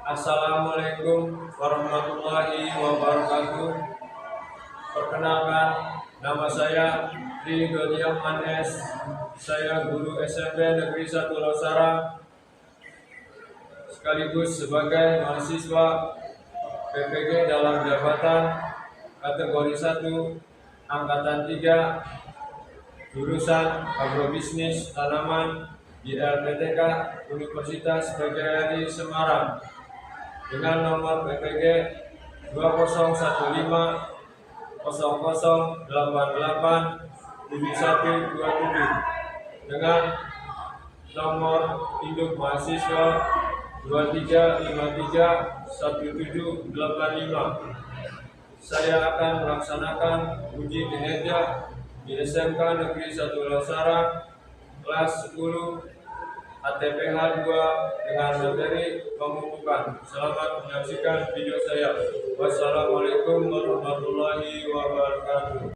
Assalamualaikum warahmatullahi wabarakatuh. Perkenalkan, nama saya Tri Dodiam Manes. Saya guru SMP Negeri 1 Losara, sekaligus sebagai mahasiswa PPG dalam jabatan kategori 1 angkatan 3 jurusan agrobisnis tanaman di LPTK Universitas PGRI Semarang dengan nomor PPG 201500887127 dengan nomor induk mahasiswa 23531785. Saya akan melaksanakan uji kinerja di SMK Negeri 1 Losara kelas 10 ATPH 2 dengan materi pemupukan. Selamat menyaksikan video saya. Wassalamualaikum warahmatullahi wabarakatuh.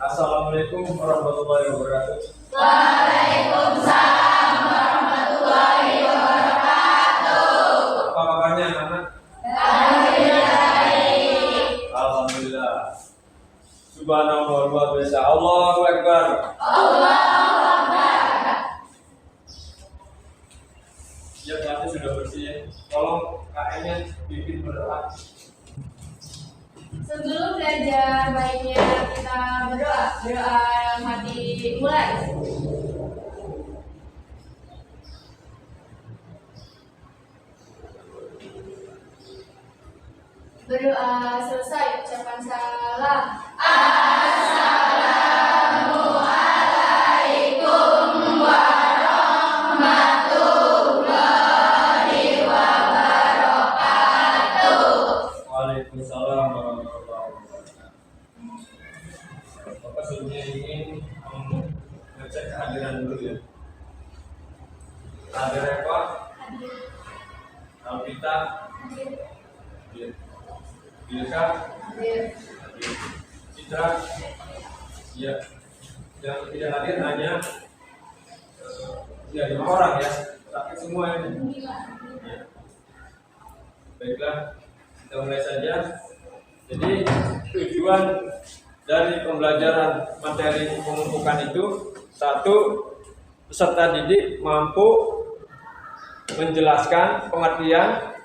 Assalamualaikum warahmatullahi wabarakatuh. Waalaikumsalam warahmatullahi wabarakatuh. Apa kabarnya anak? Alhamdulillah. Subhanallah luar biasa. Allahu Akbar. Allahu Akbar. Ya, kelasnya sudah bersih ya. Tolong KM-nya bikin berdoa. Sebelum belajar, baiknya kita berdoa. Berdoa dalam hati mulai. Berdoa selesai, ucapan salam. Assalamualaikum warahmatullahi wabarakatuh. Waalaikumsalam warahmatullahi wabarakatuh. Bapak sebelumnya ingin mengecek kehadiran dulu ya. Ada rekor, Alvita, Bilka, Citra, ya. Yang tidak hadir hanya ya 5 orang ya, tapi semua ini. Ya. Baiklah, kita mulai saja. Jadi tujuan dari pembelajaran materi pemupukan itu, satu, peserta didik mampu menjelaskan pengertian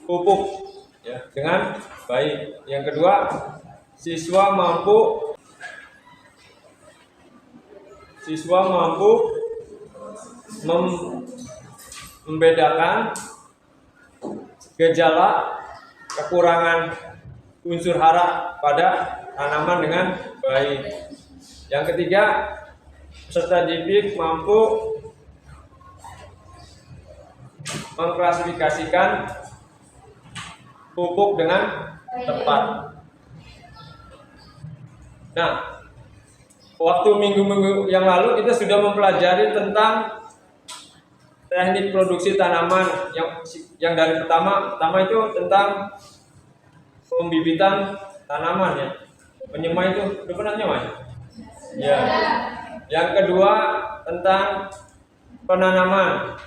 pupuk ya, dengan baik. Yang kedua, siswa mampu membedakan gejala kekurangan unsur hara pada tanaman dengan baik. Yang ketiga, peserta didik mampu mengklasifikasikan pupuk dengan tepat. Nah, waktu minggu-minggu yang lalu kita sudah mempelajari tentang teknik produksi tanaman yang dari pertama itu tentang pembibitan tanaman ya. Penyemai itu udah pernah nyemai? Ya. Yang kedua tentang penanaman.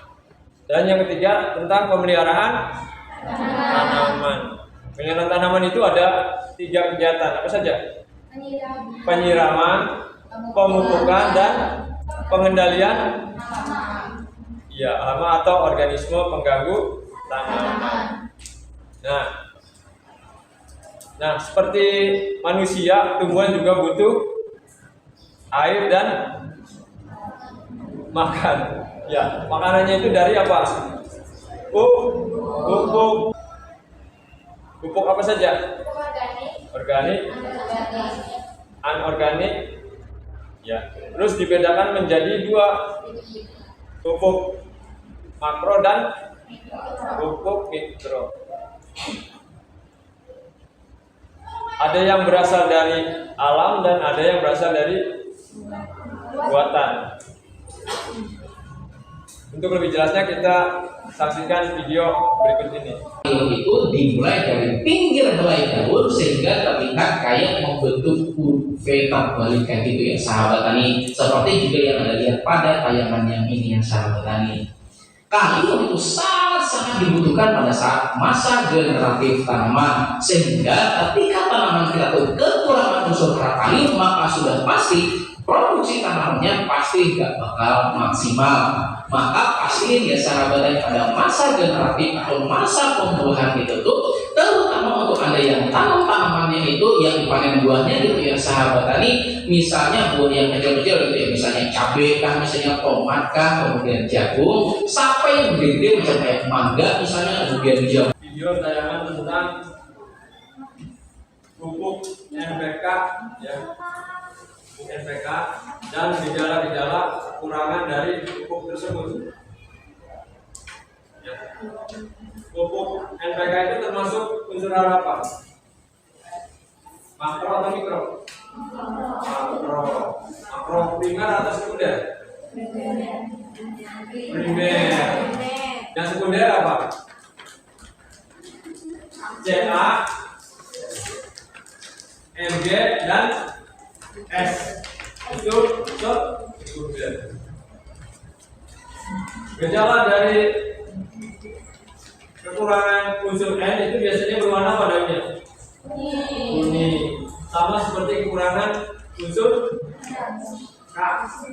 Dan yang ketiga tentang pemeliharaan tanaman. Pemeliharaan tanaman itu ada 3 kegiatan. Apa saja? Penyiraman, pemupukan, dan pengendalian hama atau organisme pengganggu tanaman. Nah, seperti manusia, tumbuhan juga butuh air dan makan. Ya, makanannya itu dari apa? Pupuk. Pupuk apa saja? Organik, anorganik. Ya, terus dibedakan menjadi 2, pupuk makro dan pupuk mikro. Ada yang berasal dari alam dan ada yang berasal dari buatan. Untuk lebih jelasnya kita saksikan video berikut ini. Itu dimulai dari pinggir helai daun sehingga terlihat kayak membentuk kurve terbalik kayak gitu ya sahabat tani. Seperti juga yang Anda lihat pada tayangan yang ini ya sahabat tani. Kalium itu sangat dibutuhkan pada saat masa generatif tanaman, sehingga ketika tanaman kita tuh kekurangan unsur kalium, maka sudah pasti produksi tanamannya pasti gak bakal maksimal. Maka pastiin ya sahabat tani, pada masa generatif atau masa pembuahan itu tuh, terutama untuk Anda yang tanam tanamannya itu yang dipanen buahnya gitu ya sahabat tani, misalnya buah yang kecil-kecil gitu ya, misalnya cabai kah, misalnya tomat kah, kemudian jagung, sampai yang gede macam kayak mangga misalnya, kemudian jambu. Video tayangan tentang pupuk NPK ya. Pupuk NPK dan gejala-gejala kekurangan dari pupuk tersebut. Ya. Pupuk NPK itu termasuk unsur hara apa? Makro atau mikro? Makro primer atau sekunder? Primer. Yang sekunder apa? CA, Mg, dan S. Itu sekunder. Gejala dari kekurangan unsur N itu biasanya berwarna padamnya kuning, sama seperti kekurangan unsur K.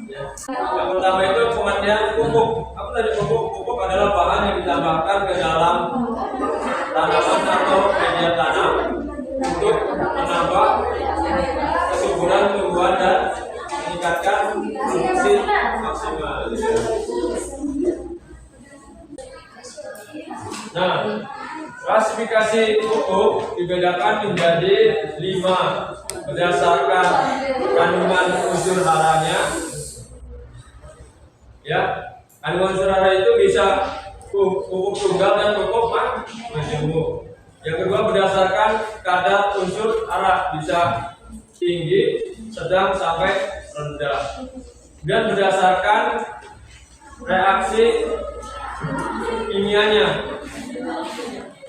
Ya. Yang pertama itu pemandian pupuk. Apa tadi pupuk? Pupuk adalah bahan yang ditambahkan ke dalam tanaman atau media tanam untuk menambah kesuburan tumbuhan dan meningkatkan produksi maksimal. Nah, klasifikasi pupuk dibedakan menjadi 5 berdasarkan kandungan unsur haranya. Ya, kandungan unsur hara itu bisa pupuk tunggal dan pupuk majemuk. Yang kedua berdasarkan kadar unsur hara, bisa tinggi, sedang sampai rendah. Dan berdasarkan reaksi kimianya,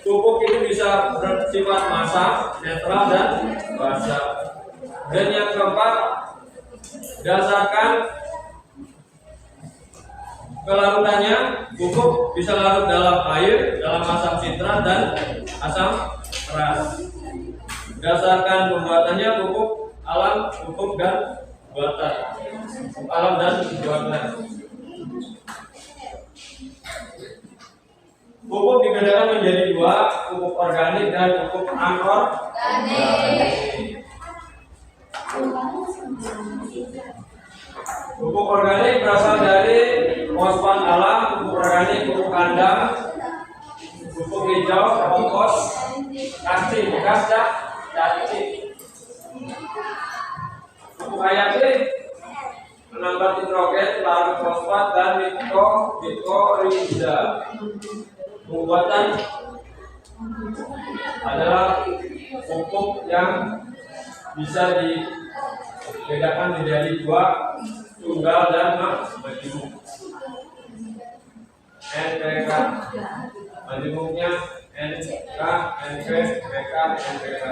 pupuk itu bisa bersifat masak, netral, dan basah. Dan yang keempat, berdasarkan kelarutannya, pupuk bisa larut dalam air, dalam asam sitrat dan asam keras. Berdasarkan pembuatannya, pupuk alam, pupuk dan buatan. Pupuk alam dan buatan. Pupuk dibedakan menjadi 2, pupuk organik dan pupuk anorganik. Pupuk organik berasal dari fosfat alam, pupuk organik, pupuk kandang, pupuk hijau, kompos, cacing bekas, cacing. Pupuk hayati menambah nitrogen, larut fosfat, dan mikorrhiza. Pembuatan adalah pupuk yang bisa dibedakan menjadi 2, tunggal dan majemuk. NPK, majemuknya NK, NP, PK, NPK.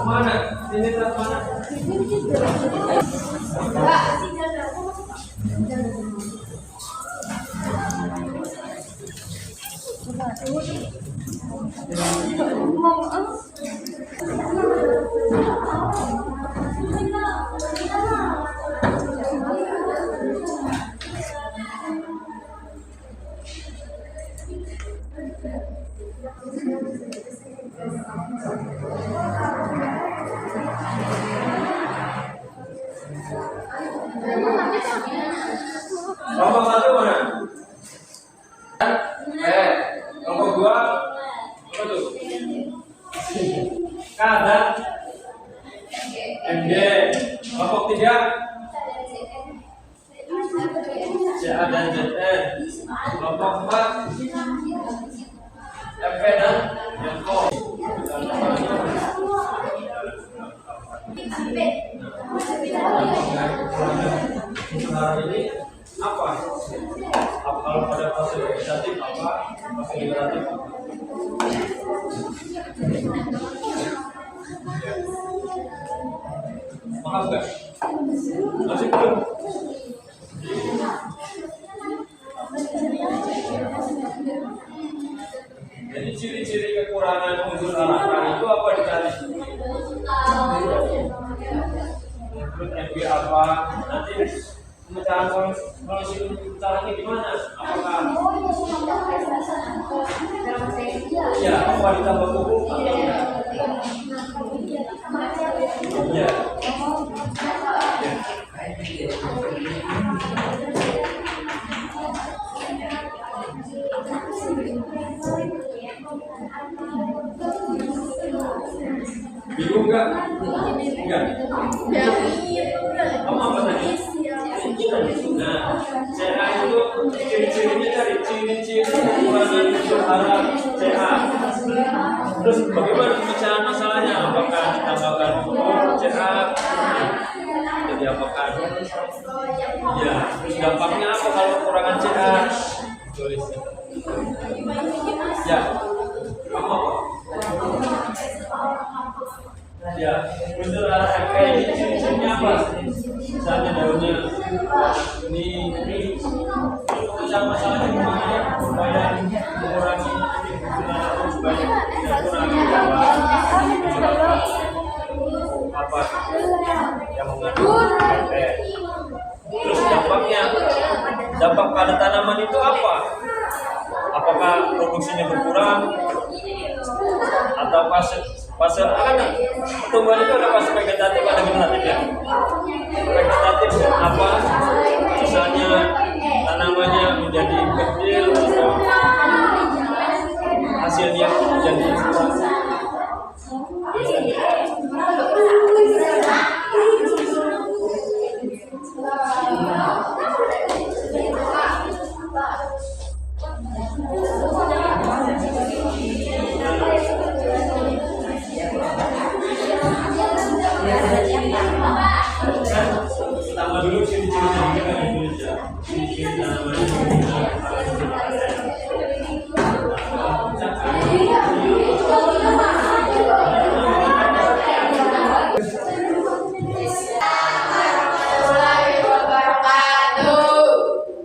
Mana? Ini berat mana? Kelompok satu mana? Kelompok dua apa tuh? K dan MD. Kelompok tiga CA dan ZN. Kelompok empat FP dan NO. Ini apa? Kalau pada fase vegetatif apa? Fase generatif apa? Paham nggak? Masih belum? Jadi ciri-ciri kekurangan unsur harapan itu apa dicari? Menurut MB apa? Nanti pemecahan solusi caranya gimana? Apakah ya apa ditambah pupuk atau enggak? Ya. Bingung nggak? Enggak. Kamu apa tadi? Nah, CA itu ciri-cirinya dari ciri-ciri kekurangan unsur hara CA. Terus bagaimana pemecahan masalahnya? Apakah ditambahkan CA? Jadi apakah? Ya, terus dampaknya apa kalau kekurangan CA? Tulis. Ya, kamu apa? Ya, unsur hara FP ini ciri-cirinya apa? Misalnya daunnya ini pemecahan masalahnya gimana ya supaya mengurangi supaya tidak kurangi apa yang mengandung terus dampak pada tanaman itu apa? Apakah produksinya berkurang atau fase kan pertumbuhan itu ada fase vegetatif ada generatif ya. Vegetatif apa? Misalnya tanamannya menjadi kecil atau hasilnya menjadi tambah dulu ciri-cirinya kita ditulis ya. Ciri-ciri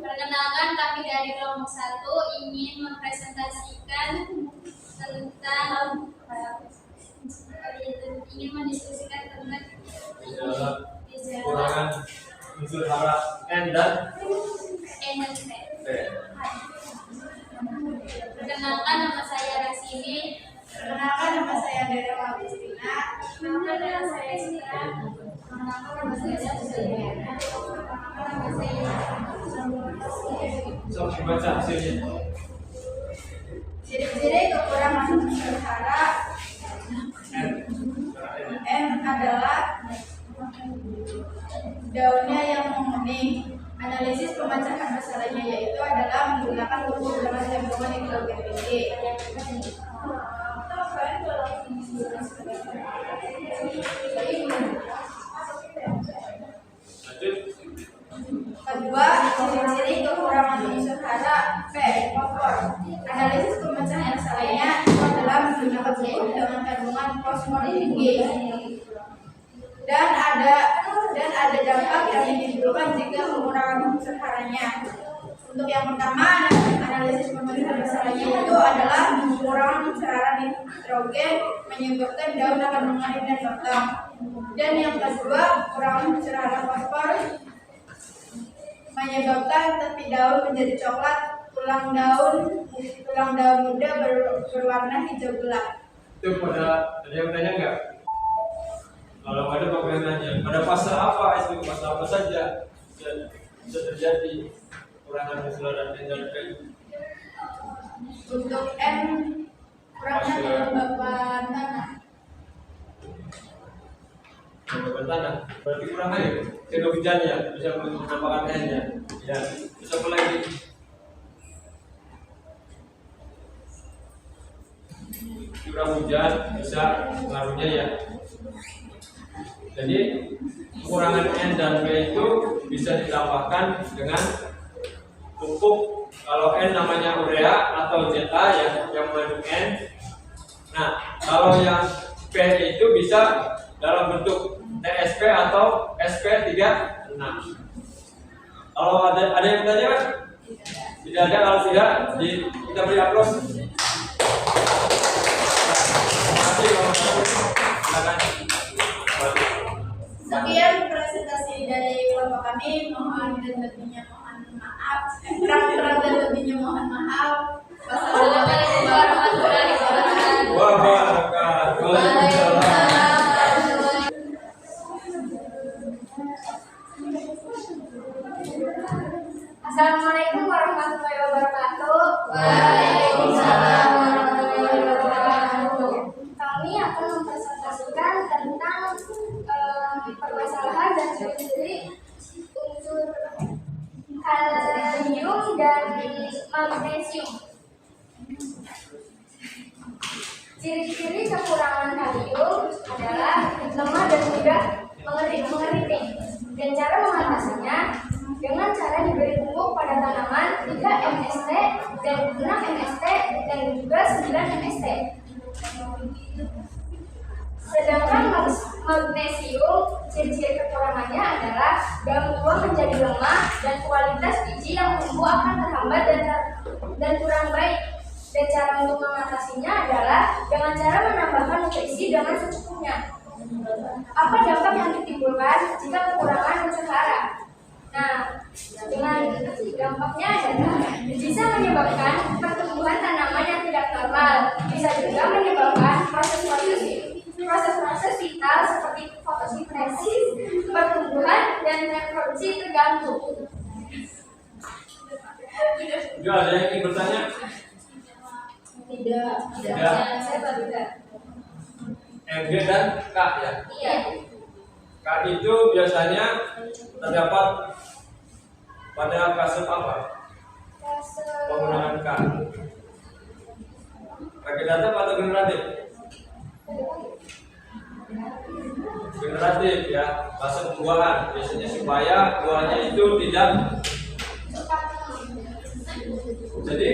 Perkenalkan, kami dari kelompok 1 ingin mempresentasikan tentang ingin mendiskusikan tentang kekurangan unsur hara N dan NNP. P. Perkenalkan, nama saya Rasini. Perkenalkan, nama saya Dera Agustina. Perkenalkan, nama saya Citra. Perkenalkan, nama saya Suliana. Perkenalkan, nama saya So, baca hasilnya. Ciri-ciri kekurangan unsur hara N adalah daunnya yang menguning. Analisis pemecahan masalahnya yaitu adalah menggunakan pupuk dengan kandungan nitrogen tinggi. Kedua, ciri-ciri kekurangan unsur hara P, fosfor. Analisis pemecahan masalahnya itu adalah menggunakan pupuk dengan kandungan fosfor tinggi. Dan ada dampak yang ditimbulkan jika mengurangi unsur haranya. Untuk yang pertama, analisis pemeriksaan besarnya itu adalah mengurangi unsur hara nitrogen menyebabkan daun akan mengalir dan batang. Dan yang kedua, kurangi unsur hara fosfor menyebabkan tepi daun menjadi coklat, tulang daun muda berwarna hijau gelap. Itu ada yang tanya nggak? Kalau ada apa yang nanya? Pada fase apa itu? Fase apa saja bisa terjadi kurangan unsur hara dan nitrogen? Untuk N, kurangnya kelembapan tanah. Kelembapan tanah berarti kurang air. Tidak hujan ya, bisa menambahkan airnya. Ya, bisa mulai. Curah hujan bisa pengaruhnya ya. Jadi kekurangan N dan B itu bisa ditambahkan dengan pupuk. Kalau N namanya urea atau ZA ya, yang mengandung N. Nah, kalau yang P itu bisa dalam bentuk TSP atau SP36. Kalau ada yang bertanya kan? Tidak ada, kalau tidak kita beri aplaus. Sekian presentasi dari kelompok kami. Mohon dan lebihnya mohon maaf. Kurang dan lebihnya mohon maaf. Wassalamualaikum warahmatullahi wabarakatuh. Assalamualaikum warahmatullahi wabarakatuh. Waalaikumsalam warahmatullahi wabarakatuh. Kami akan mempresentasikan tentang permasalahan dan ciri-ciri unsur kalium dan magnesium. Ciri-ciri kekurangan kalium adalah lemah dan mudah mengeriting. Dan cara mengatasinya dengan cara diberi pupuk pada tanaman 3 MST dan 6 MST dan juga 9 MST. Sedangkan magnesium, ciri-ciri kekurangannya adalah daun tua menjadi lemah dan kualitas biji yang tumbuh akan terhambat dan kurang baik. Dan cara untuk mengatasinya adalah dengan cara menambahkan nutrisi dengan secukupnya. Apa dampak yang ditimbulkan jika kekurangan unsur hara? Nah, dengan dampaknya adalah bisa menyebabkan pertumbuhan tanaman yang tidak normal, bisa juga menyebabkan proses-proses vital seperti fotosintesis, pertumbuhan, dan reproduksi terganggu. Juga ada yang ingin bertanya? Tidak. Saya tidak. MG dan K ya. Iya. K itu biasanya terdapat pada kasus apa? Penggunaan K. Vegetatif atau generatif? Generatif ya, fase pembuahan. Biasanya supaya buahnya itu tidak. Jadi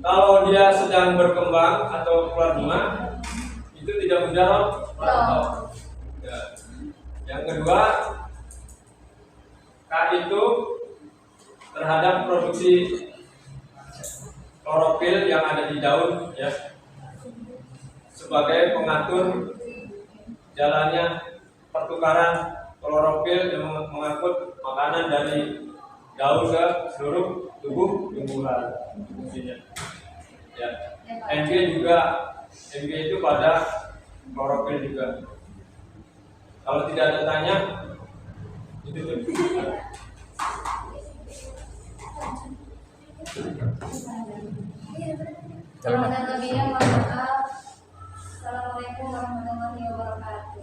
kalau dia sedang berkembang atau keluar bunga itu tidak mudah rontok. Ya. Yang kedua, K itu terhadap produksi klorofil yang ada di daun ya, sebagai pengatur jalannya pertukaran klorofil yang mengangkut makanan dari daun ke seluruh tubuh tumbuhan. Ya. Mg itu pada klorofil juga. Kalau tidak ada tanya, itu Kurang dan lebihnya mohon maaf. Assalamualaikum warahmatullahi wabarakatuh.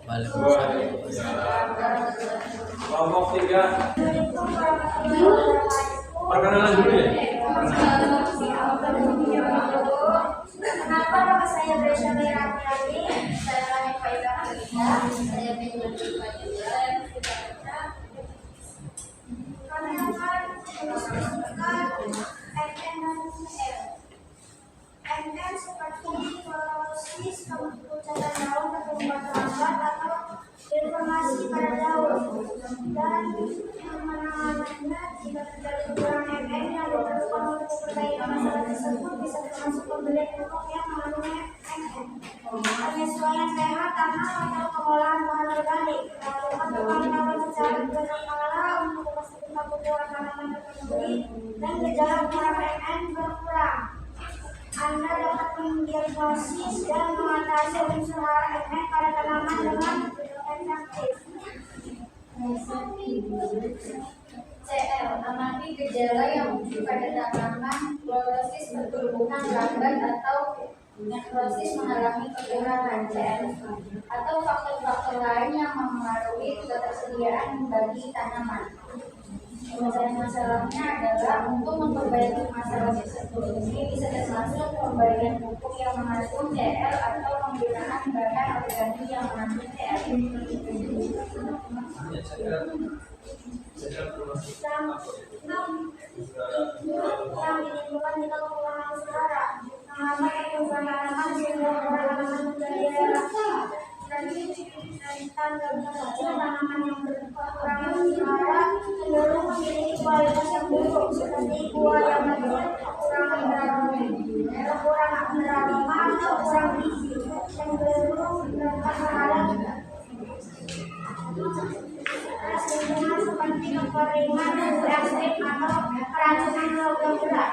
Kelompok 3 perkenalan dulu ya. Kenapa nama saya Gracia Miriamyani? Saya Rani Faiza Hamida. Saya Binti Faiza. Kami akan menjelaskan NN seperti proses pembuatan lambat atau informasi pada daun dan penanganannya jika terjadi kekurangan MM yang diperlukan untuk perbaikan masalah tersebut bisa termasuk pembelian pupuk yang mengandung MM, penyesuaian pH tanah atau pengolahan bahan organik, melakukan pemantauan secara berkala untuk memastikan kebutuhan tanaman terpenuhi dan gejala kekurangan MM berkurang. Anda dapat mendiagnosis dan mengatasi unsur hara MM pada tanaman dengan efektif. CL, amati gejala yang muncul pada tanaman, proses pertumbuhan lambat atau nekrosis mengalami kekurangan CL, atau faktor-faktor lain yang mempengaruhi ketersediaan bagi tanaman. Penyelesaian masalahnya adalah untuk memperbaiki masalah tersebut. Ini bisa termasuk pemberian pupuk yang mengandung CL atau penggunaan bahan organik yang mengandung CL. Yang ditimbulkan jika kekurangan udara menghambat pertumbuhan tanaman sehingga tanaman menjadi tanaman yang berkekurangan udara cenderung memiliki kualitas yang buruk seperti buah yang kekurangan beraroma atau kurang gizi, cenderung terhadap lingkungan seperti kekeringan, ekstrim atau keracunan logam berat.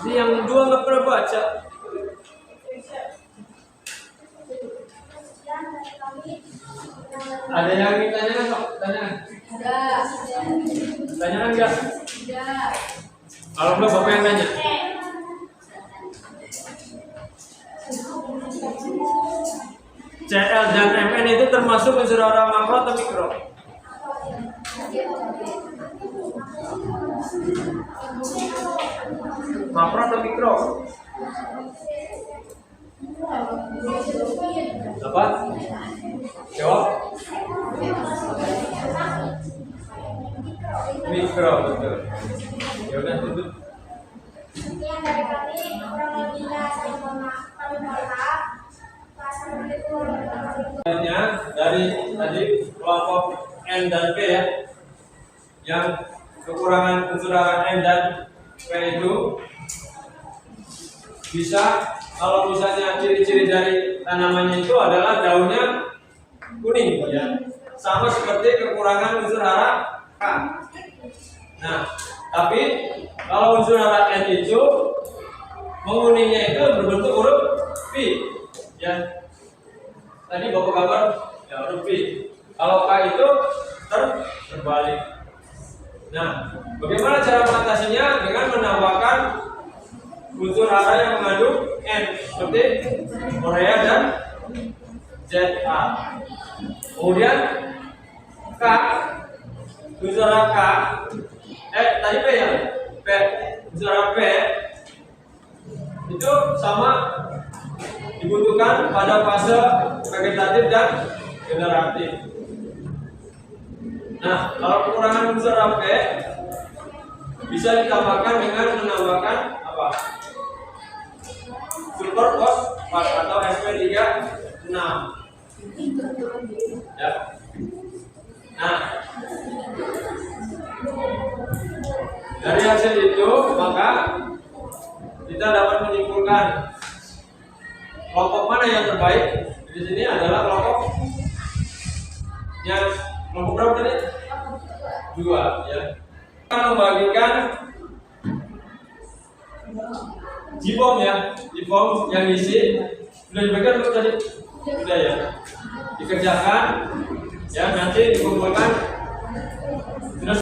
Ini yang dua nggak pernah baca. Ada yang ingin tanya nggak? Tanyakan nggak? Kalau belum bapak yang nanya. CL dan MN itu termasuk unsur hara makro atau mikro? Makro atau mikro? Apa? Jawab. Mikro, betul. Ya udah tutup. Sekian dari kami, kurang lebihnya saya mohon maaf. Dari tadi kelompok N dan P ya, yang kekurangan unsur hara N dan P itu bisa, kalau misalnya ciri-ciri dari tanamannya itu adalah daunnya kuning ya, sama seperti kekurangan unsur hara K. Nah, tapi kalau unsur hara N itu menguningnya itu berbentuk huruf V ya. Tadi bapak gambar ya huruf V. Kalau K itu terbalik. Nah, bagaimana cara mengatasinya? Dengan menambahkan unsur hara yang mengandung N seperti urea dan ZA. Kemudian K, unsur hara K, tadi P ya, P, unsur hara P itu sama dibutuhkan pada fase vegetatif dan generatif. Nah, kalau kekurangan unsur P bisa ditambahkan dengan menambahkan apa? Super fosfat atau Sp36. Ya. Nah, dari hasil itu maka kita dapat menyimpulkan kelompok mana yang terbaik. Di sini adalah kelompok yang kelompok berapa tadi? 2 ya. Kita membagikan Jibom ya, Jibom yang isi sudah dibagikan belum tadi? Sudah ya. Dikerjakan ya, nanti dikumpulkan. Terus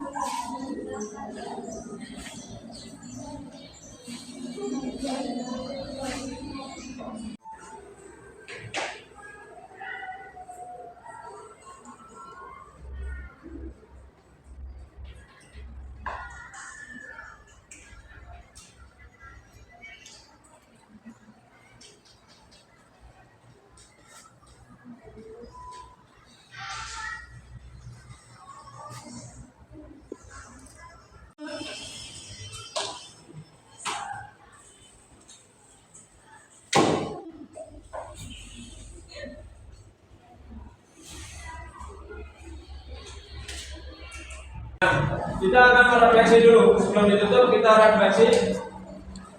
Kita akan merefleksi dulu. Sebelum ditutup kita refleksi.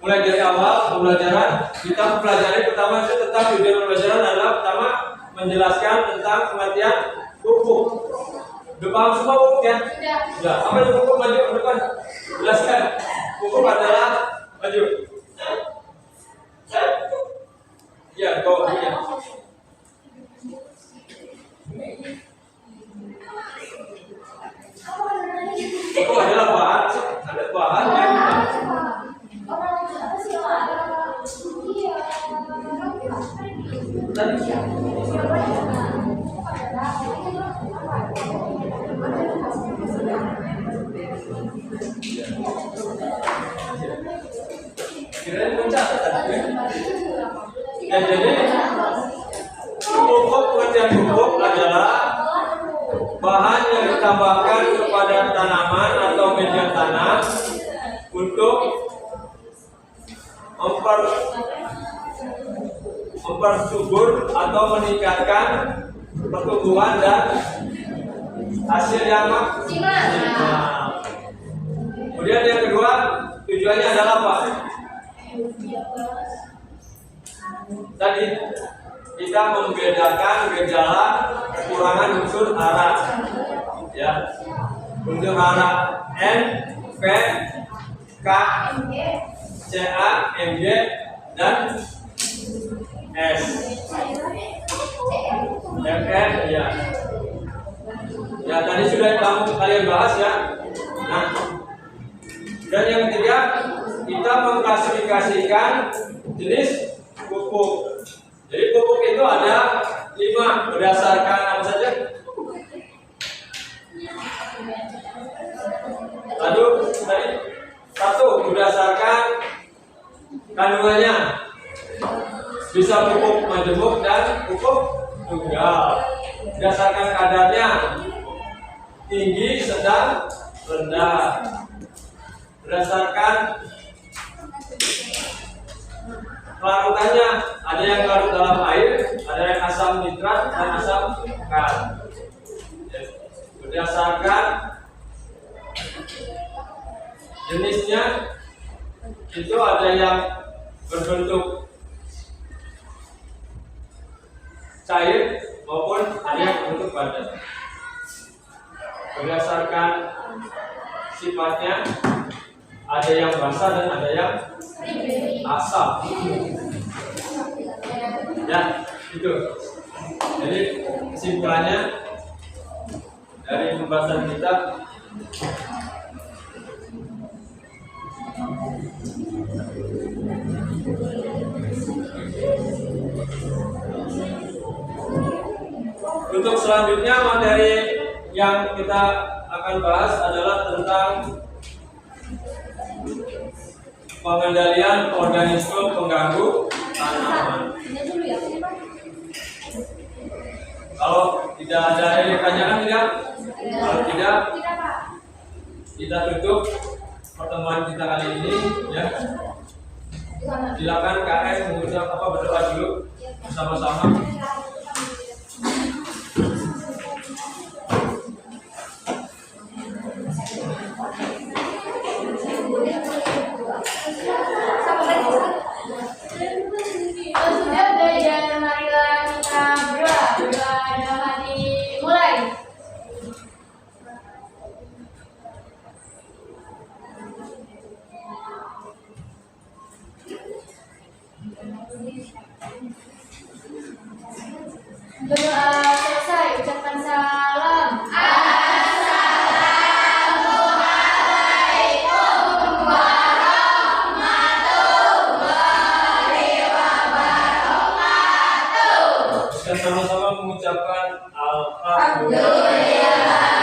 Mulai dari awal pembelajaran, kita mempelajari pertama itu tentang tujuan pembelajaran adalah pertama menjelaskan tentang pengertian pupuk. Udah paham semua pupuk ya? Sudah. Apa itu pupuk? Maju ke depan. Jelaskan. Pupuk adalah maju. Ya, kau ya. Pupuk adalah bahan, ada bahan yang kirain mencatat tadi. Ya, jadi pupuk, pengertian pupuk adalah bahan yang ditambahkan kepada tanaman atau media tanam untuk mempersubur atau meningkatkan pertumbuhan dan hasil yang maksimal. Kemudian yang kedua, tujuannya adalah apa? Tadi kita membedakan gejala kekurangan unsur hara, ya, unsur hara N, P, K, Ca, Mg dan S. Mn ya. Ya tadi sudah kalian bahas ya. Nah, dan yang ketiga kita mengklasifikasikan jenis pupuk. Jadi pupuk itu ada 5 berdasarkan apa saja? Lalu tadi 1 berdasarkan kandungannya, bisa pupuk majemuk dan pupuk tunggal. Berdasarkan kadarnya, tinggi, sedang, rendah. Berdasarkan larutannya, ada yang larut dalam air, ada yang asam nitrat dan asam pekat. Berdasarkan jenisnya, itu ada yang berbentuk cair maupun ada yang berbentuk padat. Berdasarkan sifatnya, ada yang basah dan ada yang asam. Ya, itu. Jadi kesimpulannya dari pembahasan kita, untuk selanjutnya materi yang kita akan bahas adalah tentang pengendalian organisme pengganggu tanaman. Kalau tidak ada yang ditanyakan tidak? Kalau tidak, kita tutup pertemuan kita kali ini ya. Silakan KS mengucap berdoa dulu bersama-sama. Doa selesai, ucapkan salam. Assalamualaikum warahmatullahi wabarakatuh. Kita sama-sama mengucapkan alhamdulillah. Alhamdulillah.